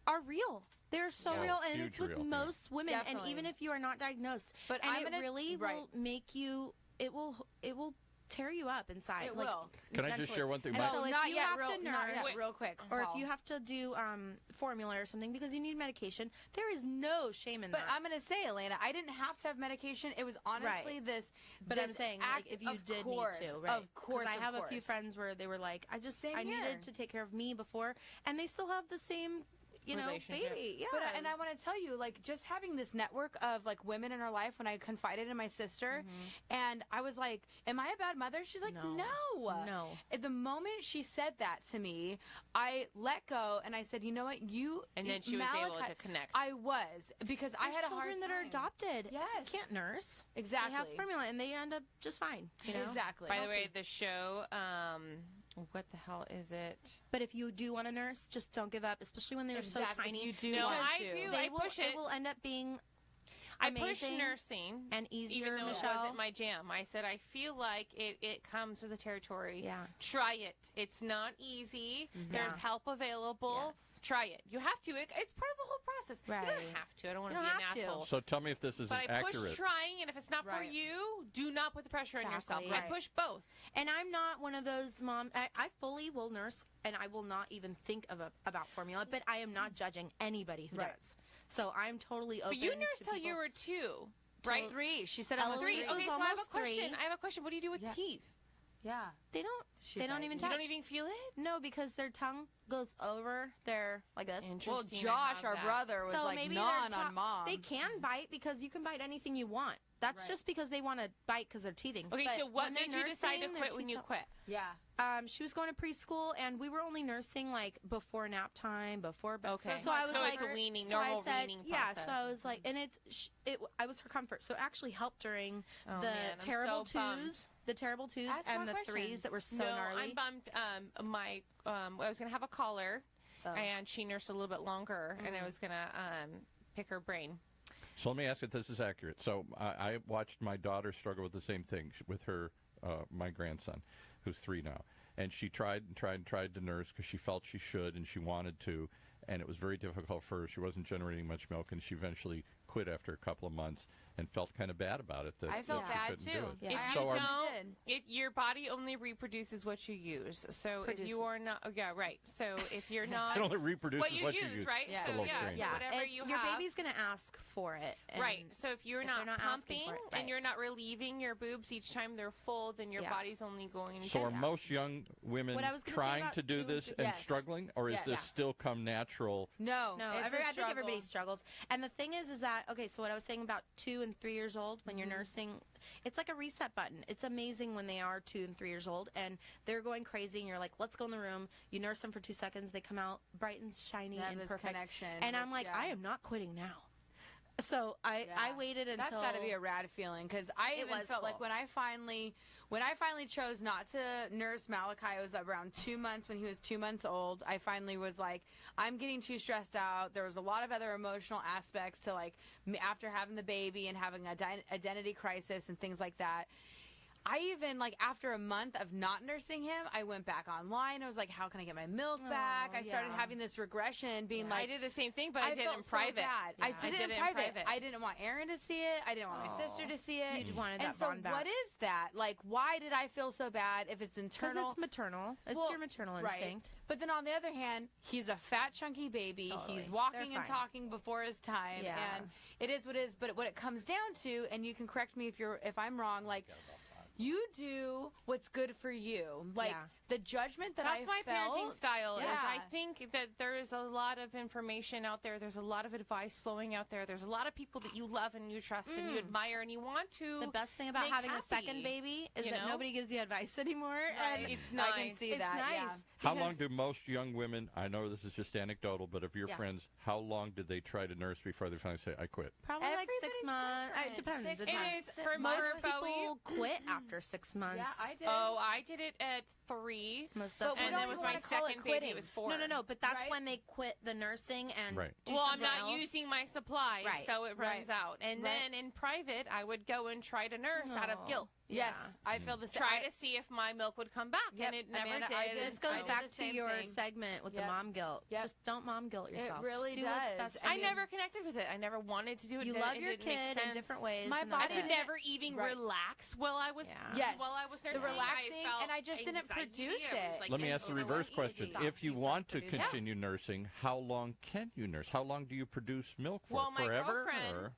are real. They're so Yeah. real, and Huge it's with real, yeah. most women. And Definitely. even if you are not diagnosed, But and I'm it gonna- really right. will make you. It will tear you up inside. It like, will. Can I just mentally. share one thing? And My- so if not you yet, have real, to not nurse, yet, real quick. or if Paul. you have to do formula or something because you need medication, there is no shame in But that. I'm gonna say, Elena, I didn't have to have medication. It was honestly Right. this. But this I'm saying, act, like, if you of did course, need to, right? Of course, I of have a few course. friends where they were like, I Same here. needed to take care of me before, and they still have the same, Relationship. baby. Yeah. But and I want to tell you, like, just having this network of like women in our life. When I confided in my sister, and I was like, "Am I a bad mother?" She's like, Mm-hmm. No. No. At the moment she said that to me, I let go and I said, "You know what? And then she was able Malachi-" to connect. I was because I There's had a hard children that time. are adopted. Yes. They can't nurse. Exactly. They have formula, and they end up just fine. You know. Exactly. By the way, the show, what the hell is it? But if you do want to nurse, just don't give up, especially when they're Exactly. so tiny. You do No, want I to. do. They I will, push it it. will end up being I push amazing nursing. and easier, Even though Michelle. it wasn't my jam. I said, I feel like it comes with the territory. Yeah. Try it. It's not easy. There's Yeah. help available. Yes. Try it. You have to. It's part of the whole process. You Right. don't have to. I don't want You to be don't an have to. asshole. So tell me if this isn't But I push accurate. trying, and if it's not for Right. you, do not put the pressure on yourself. Exactly. I push both. And I'm not one of those moms. I fully will nurse, and I will not even think about formula. But I am not judging anybody who Right. does. So I'm totally open. But you nursed to till people. you were 2, Till right? 3. She said I was Eloise 3. was Okay, so I have a almost question. 3. I have a question. What do you do with Yeah. teeth? Yeah. They don't. She They don't bite even you. You touch. don't even feel it? No, because their tongue goes over their like this. Well, Interesting. I Josh, have our that. brother, was So like maybe gnawing their on mom. They can bite because you can bite anything you want. That's Right. just because they want to bite because they're teething. Okay, But so what when they're made you decide to nursing, their quit when teeth you don't- quit? Yeah. She was going to preschool, and we were only nursing like before nap time, before. Okay. So I was So like, it's a weaning, so I normal said, weaning yeah. process. So I was like, and I was her comfort. So it actually helped during Oh, the man, I'm terrible so bummed. twos, the terrible twos, Ask and more the questions. threes that were so no, gnarly. I'm bummed. I was gonna have a caller, Oh. and she nursed a little bit longer, and I was gonna pick her brain. So let me ask if this is accurate. So I watched my daughter struggle with the same thing with her, my grandson, who's 3 now. And she tried and tried and tried to nurse because she felt she should and she wanted to. And it was very difficult for her. She wasn't generating much milk, and she eventually quit after a couple of months. and felt kind of bad about it. That I felt that bad you couldn't too. do it. Yeah. I So actually our- did. If your body only reproduces what you use, so if you Produces. are not, right. So if you're not, It only reproduces what you use, use. right? Yeah. It's a So little yeah, strange. so Yeah, whatever it's- you your have, baby's gonna ask for it. And right. So if you're if not they're not asking pumping for it, and right. you're not relieving your boobs each time they're full, then your Yeah. body's only going. So to... are most young women What I was gonna say trying about to do 2 and this 3 and Yes. struggling, or is Yes. this Yeah. still come natural? No, No, it's a I think everybody struggle. struggles. And the thing is that, okay, so what I was saying about 2 and 3 years old, when you're nursing, it's like a reset button. It's amazing when they are 2 and 3 years old and they're going crazy and you're like, let's go in the room. You nurse them for 2 seconds. They come out bright and shiny They have and this perfect. connection, And I'm which, like, I am not quitting now. So I Yeah. waited until... That's got to be a rad feeling because I It even was felt like cool. when I finally chose not to nurse Malachi, it was around 2 months when he was 2 months old. I finally was like, I'm getting too stressed out. There was a lot of other emotional aspects to like after having the baby and having an identity crisis and things like that. I even, like, after a month of not nursing him, I went back online. I was like, how can I get my milk back? I started yeah. having this regression, being I like, did the same thing, but I did it felt in private. So bad. Yeah. I did it in private. I didn't want Aaron to see it. I didn't want my sister to see it. You wanted and that so bond back. what is that? Like, why did I feel so bad if it's Because internal? it's maternal. It's Well, your maternal right. instinct. But then on the other hand, he's a fat, chunky baby. Totally. He's walking They're and fine. talking before his time. Yeah. And it is what it is. But what it comes down to, and you can correct me if I'm wrong, like, you do what's good for you. Like, Yeah. the judgment that That's I my felt, parenting style. Is Yeah. I think that there is a lot of information out there. There's a lot of advice flowing out there. There's a lot of people that you love and you trust and you admire and you want to. The best thing about make having a happy, second baby is you that know? nobody gives you advice anymore. Right. And It's I nice. can see it's that. nice. Yeah. How because- long do most young women, I know this is just anecdotal, but of your Yeah. friends, how long did they try to nurse before they finally say, I quit? Probably like 6 Everybody's months. It different. depends. 6 It It depends. is for Most for Bowie. People quit after 6 months. Yeah, I did. Oh, I did it at 3. Most But of the we And don't then with even my wanna call it second baby, quitting. it was 4. No, but that's Right? when they quit the nursing and Right. do Well, I'm something not else. using my supplies, Right. so it runs Right. out. And Right. then in private, I would go and try to nurse out of Oh. guilt. Yes, Yeah. I feel the same. Try to see if my milk would come back, Yep, and it never Amanda, did. I did. This goes I did back the to same your thing. segment with the Yep. mom guilt. Yep. Just don't mom guilt yourself. really Just do what's does. best for I I you. never connected with it. I never wanted to do it. You It love didn't your make kid in sense. different ways. My and that's I body could it. never even Right. relax while I was Yes. while I was The nursing. relaxing, I felt and I just didn't anxiety. produce I was it. like Let me an ask the overwhelmed reverse eating question. disorder. If you Stops you want to from producing. continue nursing, how long can you nurse? How long do you produce milk for? Well, my Forever? girlfriend- Or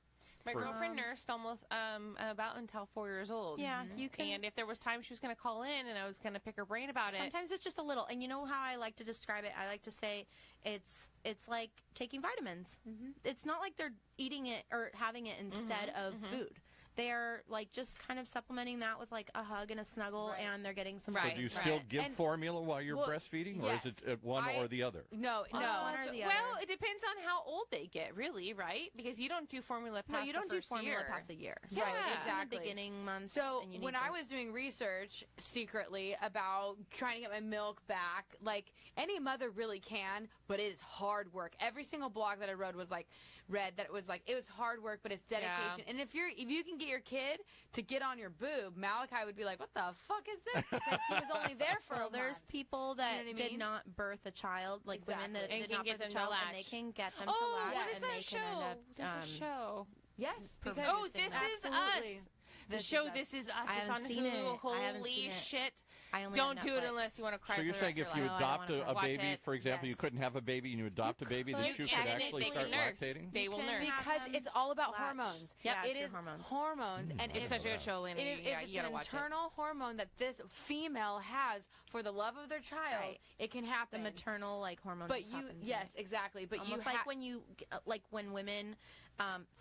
My for- girlfriend nursed almost about until 4 years old. Yeah, you can. And if there was time, she was going to call in, and I was going to pick her brain about it. Sometimes it's just a little, and you know how I like to describe it? I like to say it's like taking vitamins. It's not like they're eating it or having it instead of food. They're like just kind of supplementing that with like a hug and a snuggle, Right. and they're getting some So Right. do you vitamins. still Right. give And- formula while you're well, breastfeeding, or is yes. it at one I- or the other? No, It's one or the Well, other. it depends on how old they get, really, right? Because you don't do formula past No, you don't the do first formula year. past a year. So Right, it's in exactly. the beginning months. So and you need when to. I was doing research secretly about trying to get my milk back, like any mother really can, but it is hard work. Every single blog that I read that it was hard work, but it's dedication. Yeah. And if you can get your kid to get on your boob, Malachi would be like, "What the fuck is this?" Because he was only there for Well, a there's month. people that what I did mean? not birth a child, like women that Exactly. And did can not get birth a them to child, and they latch. can get them to Oh, latch, what is and that they show? can end up. There's a show. Yes, because Oh, This Is Absolutely. Us. The show This Is Us. I It's haven't on seen Hulu. it. I haven't Holy seen it. shit! I only Don't have do it Netflix. unless you want to cry. So you're for saying the if rest you of your life. adopt wanna a watch baby, it. for example, you Yes. couldn't have a baby and you adopt a baby, then could you could technically actually they start can nurse. lactating? They will can nurse. have because them it's all about latch. hormones. Yeah, it it's your is hormones. hormones, and It's if such a good show, Lena. If Yeah, it's you gotta an watch it. internal hormone that this female has for the love of their child, Right. it can The happen. maternal like hormone. but just you, happens, yes, right? exactly. But Almost you like when you like when women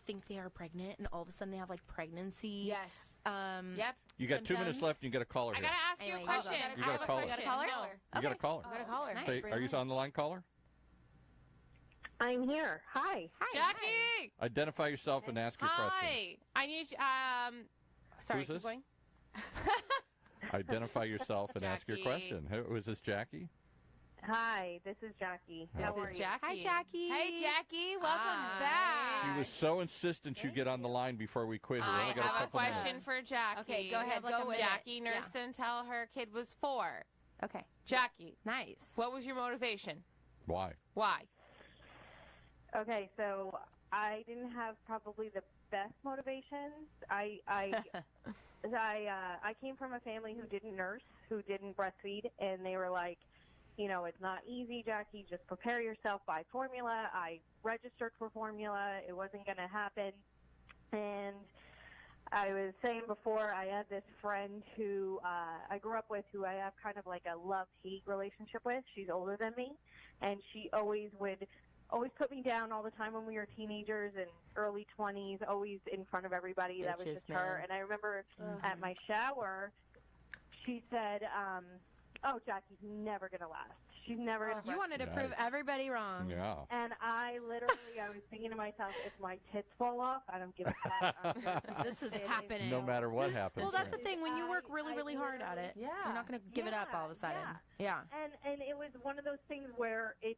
think they are pregnant and all of a sudden they have like pregnancy. yes, Yep. You got 2 minutes symptoms. left and you got a caller I here. gotta ask you Anyway, a you go. question. You I gotta have a call us. question. You got a caller? No. You got a caller. I got a caller. Nice. Say, are you on the line, caller? I'm here. Hi. Jackie. Identify yourself and ask your question. Hi. I need you. Sorry. Who's keep this? going. Identify yourself and ask your Jackie. question. Who is this, Jackie? Hi, this is Jackie. This How This are is you? Jackie. Hi, Jackie. Hey, Jackie, welcome Hi. back. She was so insistent you get on the line before we quit her. We I only got a have a couple question minutes. for Jackie. Okay, go ahead. like Go a with minute. Jackie Yeah. nursed until her kid was 4. Okay. Jackie, Nice. what was your motivation? Why? Why? Okay, so I didn't have probably the best motivations. I came from a family who didn't nurse, who didn't breastfeed, and they were like, it's not easy, Jackie. Just prepare yourself, buy formula. I registered for formula. It wasn't going to happen. And I was saying before, I had this friend who I grew up with who I have kind of like a love-hate relationship with. She's older than me, and she always put me down all the time when we were teenagers and early 20s, always in front of everybody. That was just her. And I remember at my shower, she said, oh, Jackie's never going to last. She's never going to You wanted to prove everybody wrong. Yeah. And I was thinking to myself, if my tits fall off, I don't give a fuck. This is happening. No matter what happens. Well, that's the right? thing. When you work really, really hard at it, you're not going to give it up all of a sudden. Yeah. And it was one of those things where it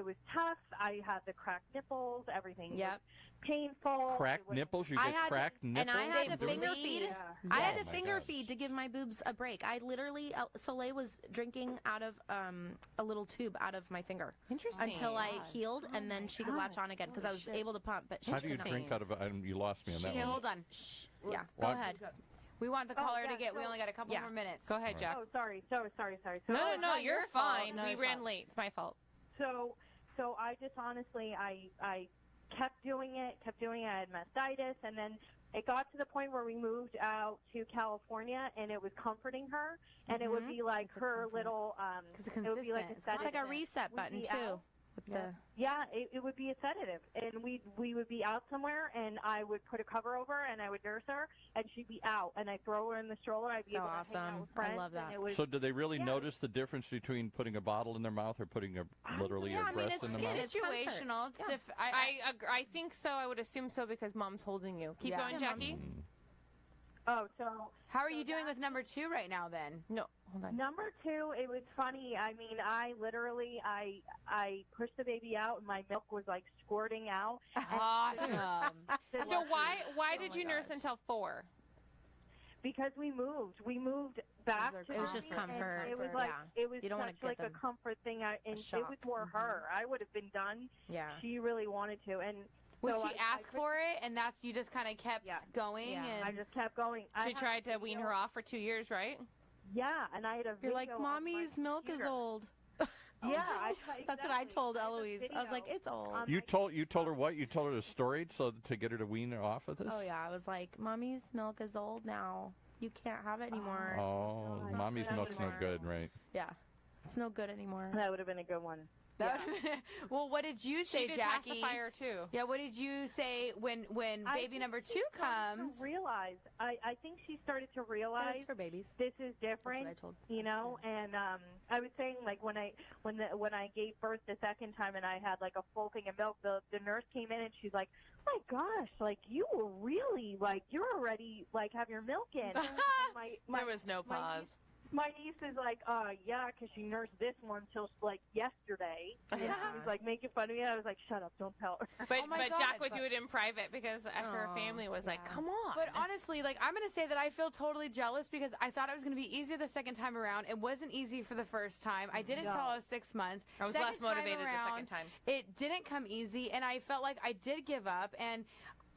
was tough. I had the cracked nipples. Everything was painful. Cracked nipples? You get cracked nipples? And I had to finger feed. Yeah. I had to my finger gosh. feed to give my boobs a break. I literally, Soleil was drinking out of a little tube out of my finger. Interesting. Until I healed, and then she could latch on again because I was able to pump. But How do you drink out of a... You lost me on that Okay, one. hold on. Yeah, Well, go ahead. We want the caller to yeah, get. We so- only got a couple Yeah. more minutes. Go ahead, Jack. Oh, sorry. So, No, you're your fault. fine. No, We it's ran fine. late. It's my fault. So I just honestly, I kept doing it. I had mastitis, and then it got to the point where we moved out to California, and it was comforting her, and it would be like It's a her comfort. little, 'Cause it's it would be like a consistent. It's It's like a sedative. reset Would button be too. out. With the Yeah, it would be a sedative, and we would be out somewhere, and I would put a cover over, and I would nurse her, and she'd be out, and I'd throw her in the stroller. I'd be So able to hang awesome. out with I friends, love that. and it was, So do they really Yeah. notice the difference between putting a bottle in their mouth or putting literally Yeah, a I mean, breast it's in the skin. mouth? It's comfort. Situational. It's Yeah. I think so. I would assume so because Mom's holding you. Keep Yeah. going, Yeah, Mom's- Jackie. so How are you doing with number 2 right now? Then No, hold on. number 2, it was funny. I mean, I literally, I pushed the baby out, and my milk was like squirting out. awesome. So why did my you nurse gosh. until 4? Because we moved back Those to are It was just mommy, and comfort. It was like Yeah. it was You don't wanna such get like a them comfort thing, and it shock. was more her. I would have been done. Yeah. She really wanted to, and Would so she I ask for it, and that's you just kind of kept Yeah. going? Yeah. And I just kept going. I She have tried a to wean video- her off for 2 years, right? Yeah, and I had a You're video like, on my mommy's milk is computer. old. Yeah, That's what I exactly. told I have a Eloise. I was like, video it's old. on You my told her what? You told her the story so to get her to wean her off of this? Oh yeah, I was like, mommy's milk is old now. You can't have it anymore. Oh, It's not mommy's good milk's no anymore. good, right? Yeah, it's no good anymore. That would have been a good one. Well, what did you say, She did Jackie? pacify her too. Yeah, what did you say when I baby think number she 2 started comes? to realize, I think she started to realize It's for babies. this is different. That's what I told. You know, and I was saying like when I gave birth the second time and I had like a full thing of milk, the nurse came in and she's like, "Oh my gosh, like you were really like you're already like have your milk in." And There was no my pause. My niece is like, yeah, because she nursed this one till like yesterday, and she was like making fun of me. I was like, shut up, don't tell her. But Oh my but God, Jack would but- do it in private because her Aw, family was like, yeah. "Come on." But honestly, like I'm gonna say that I feel totally jealous because I thought it was gonna be easier the second time around. It wasn't easy for the first time. I did it until I was 6 months. I was Second less motivated time the around, second time. It didn't come easy, and I felt like I did give up, and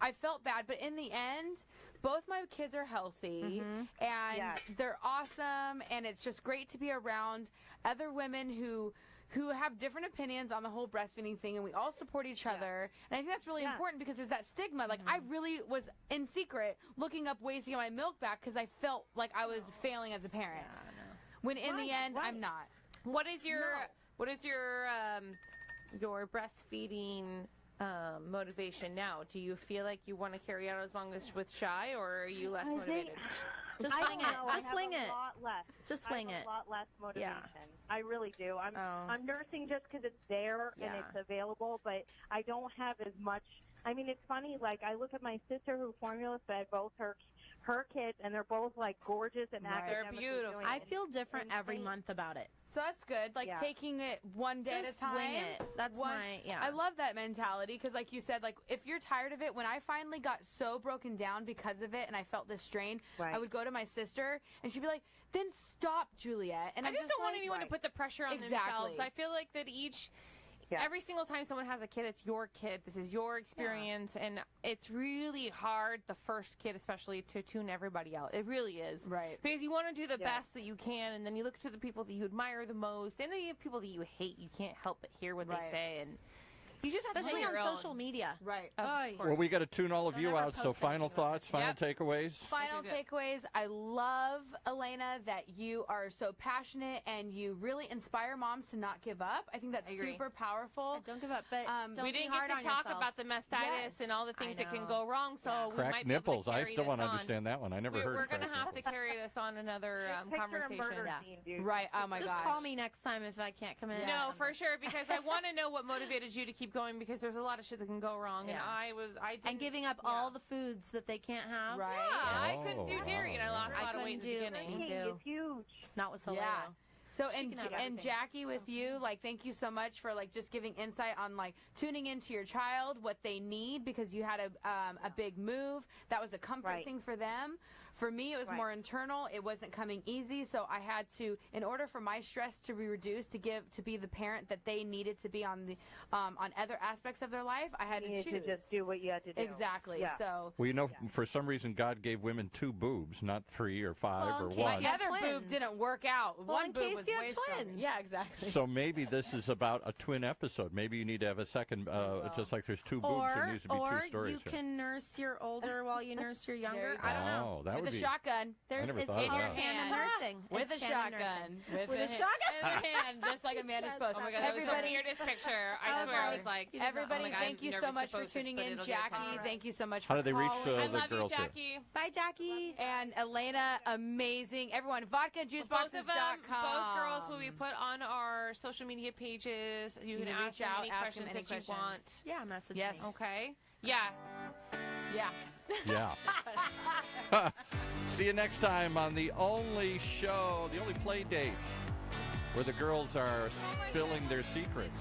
I felt bad. But in the end, both my kids are healthy, and Yes. they're awesome, and it's just great to be around other women who have different opinions on the whole breastfeeding thing, and we all support each other. And I think that's really Yeah. important because there's that stigma. Like I really was in secret looking up ways to get my milk back because I felt like I was failing as a parent. When in the Right, end, right. I'm not. What is your breastfeeding motivation now? Do you feel like you want to carry out as long as with Shy, or are you less I think- motivated? Just I swing don't it. know. Just I swing have it. A lot less. Just swing I have it. A lot less motivation. Yeah. I really do. Oh. I'm nursing just because it's there and Yeah. it's available, but I don't have as much. I mean, it's funny. Like I look at my sister who formula fed both her kids, and they're both like gorgeous and Right. They're academically beautiful. doing I it. feel different every Insane. month about it. So that's good. Like Yeah. taking it one day Just at a time. wing it. That's One- my yeah. I love that mentality because, like you said, like if you're tired of it, when I finally got so broken down because of it and I felt this strain, Right. I would go to my sister and she'd be like, "Then stop, Juliet." And I I'm just don't want like, anyone to put the pressure on Exactly. themselves. I feel like that each Yeah. every single time someone has a kid, it's your kid. This is your experience, and it's really hard, the first kid especially, to tune everybody out. It really is. Right. Because you want to do the best that you can, and then you look to the people that you admire the most, and the people that you hate, you can't help but hear what they say, and you just have Especially to on your own. social media. Right. Of course. Well, we got to tune all of Don't you ever out. So post final anything about thoughts, final takeaways. Final Okay, good. takeaways. I love, Elena, that you are so passionate and you really inspire moms to not give up. I think that's I agree. super powerful. Don't give up, but don't We be didn't hard get on to talk yourself. about the mastitis and all the things I that can know. go wrong, so we might Cracked be able nipples. to I carry still this want to on. understand that one. I never heard We're of going to cracked have to nipples. carry this on another Picture a conversation. murder Yeah. scene, dude. Right. Oh my Just gosh. call me next time if I can't come in. or No, something. for sure, because I want to know what motivated you to keep going, because there's a lot of shit that can go wrong, and Yeah. I didn't, And giving up all the foods that they can't have. Right. Yeah, I Oh, couldn't do dairy, and I wow. lost a I lot of weight in the couldn't do beginning. Me Hey, too. it's huge. Not with Solero. Yeah. So She and can have and everything. Jackie, with you, like, thank you so much for like just giving insight on like tuning into your child, what they need, because you had a big move. That was a comfort Right. thing for them. For me, it was Right. more internal. It wasn't coming easy, so I had to, in order for my stress to be reduced, to be the parent that they needed to be on the on other aspects of their life, I had You to need choose. to just do what you had to do. Exactly. Yeah. So Well, you know, for some reason, God gave women 2 boobs, not 3 or 5 Well, or in case 1. the other twins. boob didn't work out. Well, One in boob case was you have way stronger. twins. Yeah, exactly. So maybe this is about a twin episode. Maybe you need to have a second, just like there's 2 boobs, there needs to be 2 stories. you here. can nurse your older while you nurse your younger. you I don't know. Oh, that With would a be. shotgun. There's, never it's thought of called that. tandem Hand. nursing. With a It's tandem shotgun. nursing. With a shotgun. In the hand, just like Amanda's post. Oh my god, that was the Everybody, weirdest picture. I I was swear, I like, was like, you did not- everybody, oh my God, thank I'm you so nervous much to for post this, tuning but in. it'll get Jackie, taken. thank you so much How for do they reach calling. I the love you, girls here? Jackie. Bye, Jackie. And Elena, amazing. Everyone, vodkajuiceboxes.com. Both girls will be put on our social media pages. You can can ask reach them out, any ask questions them any that you questions. Yeah, message Yes. me. want. Okay. Yeah. Yeah. Yeah. See you next time on the only show, the only play date where the girls are spilling their secrets.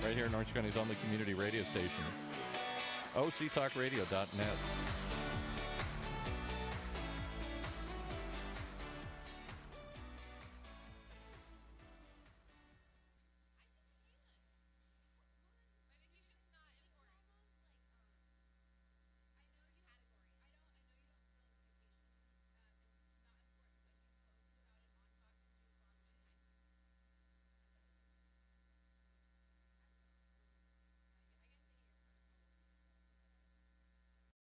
Right here in Orange County's only community radio station, octalkradio.net.